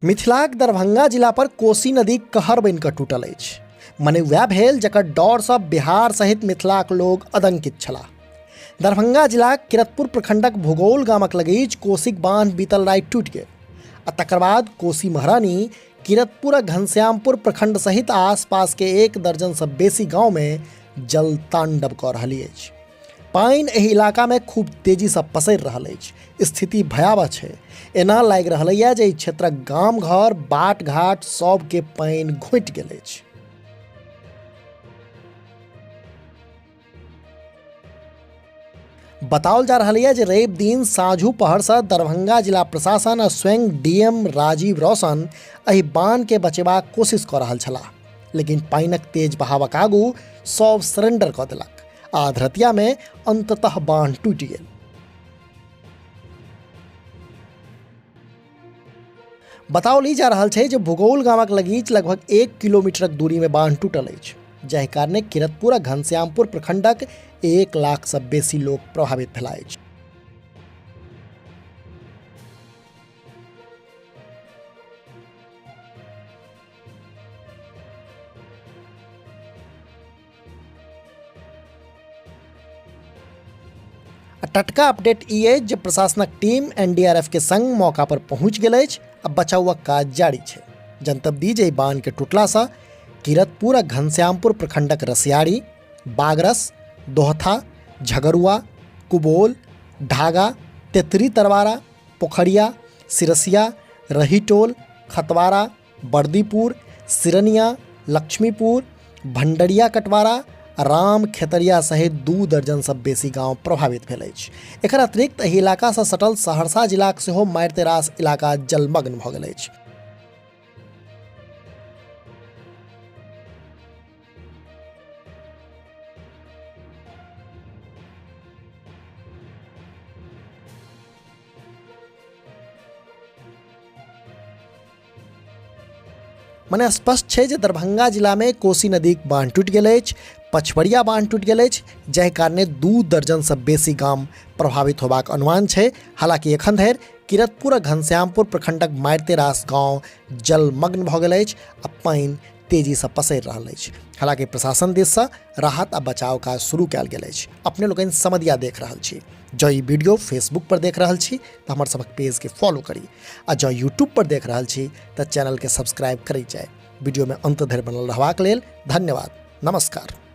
मिथिलाक दरभंगा जिला पर कोसी नदी कहर बनि कऽ टूटल अछि। मने वएह भेल जकर डर सँ बिहार सहित मिथिलाक लोग आतंकित छलाह। दरभंगा जिलाक किरतपुर प्रखंडक भूगोल गामक लगीच कोसीक बांध बीतल राति टूटि गेल आ तकर बाद कोसी महारानी किरतपुर आ घनश्यामपुर प्रखंड सहित आसपास के 1 दर्जन सँ बेसी गाँव में जल तांडव कऽ रहल अछि। पानि एहि इलाका में खूब तेजी सँ पसरि रहल अछि। स्थिति भयावह छै। एना लागि रहल यऽ जे ई क्षेत्रक गाम घर बाट घाट सब के पानि घोटि गेल अछि। बताओल जा रहा है जे रवि दिन साँझू पहर से दरभंगा जिला प्रशासन आ स्वयं डीएम राजीव रोशन एहि बांध के बचेबाक कोशिश कऽ रहल छलाह, लेकिन पानिक तेज बहावक आगू सब सरेंडर कऽ देलक आ अधरतिया में अंततः बांध टूटि गेल। बताओल ई जा रहल छै जे भूगोल गामक लगीच लगभग 1 किलोमीटरक दूरी में बांध टूटल अछि, जाहि कारणे किरतपुर आ घनश्यामपुर प्रखंडक 1 लाख सँ बेसी लोक प्रभावित भेलाह अछि। टटका अपडेट ई अछि जे प्रशासनक टीम एनडीआरएफ के संग मौका पर पहुंच गेल अछि आ बचावक काज जारी छै। जनतब दी जे बांध के टूटला सँ किरतपुर आ घनश्यामपुर प्रखंडक रसियाड़ी, बागरस, दोहथा, झगरुआ, कुबोल, ढागा, तेतरी तरवारा, पोखरिया, सिरसिया, रहीटोल, खतवारा, बर्दीपुर, सिरनिया, लक्ष्मीपुर, भंडरिया कटवारा, राम खेतरिया सहित 2 दर्जन सँ बेसी गांव प्रभावित भेल अछि। एकर अतिरिक्त एहि इलाका सँ सटल सहरसा जिलाक सेहो मारिते रास इलाका जलमग्न भऽ गेल अछि। मने स्पष्ट छै जे दरभंगा जिला में कोसी नदीक बांध टूटि गेल अछि, पचवड़िया बांध टूटि गेल अछि, जाहि कारणे 2 दर्जन सँ बेसी गाम प्रभावित होबाक अनुमान छै। हालांकि एखन धरि किरतपुर आ घनश्यामपुर प्रखंडक मारिते रास गाँव जलमग्न भऽ गेल अछि आ पानि तेजी सँ पसरि रहल अछि। हालांकि प्रशासन दिस सँ राहत आ बचाव काज शुरू कयल गेल अछि। अपने लोकनि समधिया देख रहल छी। जँ ई वीडियो फेसबुक पर देख रहल छी तऽ हमर सबक पेज के फॉलो करी आ जँ यूट्यूब पर देख रहल छी तऽ चैनल के सब्सक्राइब करी जाय। वीडियो में अंत धरि बनल रहबाक लेल धन्यवाद। नमस्कार।